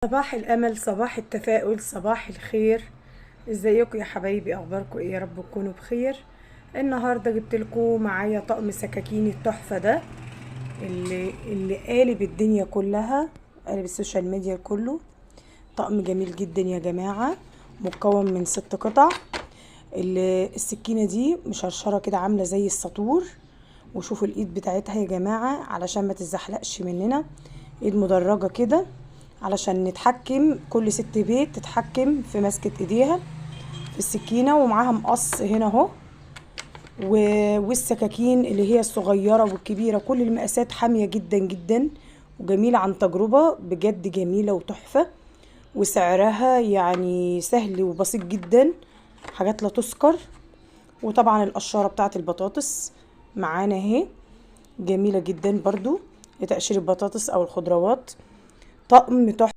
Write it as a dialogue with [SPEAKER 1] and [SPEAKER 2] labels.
[SPEAKER 1] صباح الامل، صباح التفاؤل، صباح الخير. ازيكم يا حبايبي؟ اخباركم ايه؟ يا رب تكونوا بخير. النهارده جبت لكم معايا طقم سكاكين التحفه ده اللي قالب الدنيا كلها، قالب السوشيال ميديا كله. طقم جميل جدا يا جماعه، مكون من 6 قطع. السكينه دي مشرشره كده، عامله زي الساطور. وشوفوا الايد بتاعتها يا جماعه علشان ما تتزحلقش مننا، ايد مدرجه كده علشان نتحكم، كل ست بيت تتحكم في مسكة ايديها في السكينة. ومعاها مقص هنا اهو، والسكاكين اللي هي الصغيرة والكبيرة، كل المقاسات حامية جدا جدا وجميلة عن تجربة، بجد جميلة وتحفة. وسعرها يعني سهل وبسيط جدا، حاجات لا تذكر. وطبعا القشارة بتاعت البطاطس معانا اهي، جميلة جدا برضو لتقشير البطاطس او الخضروات. طقم تحفة.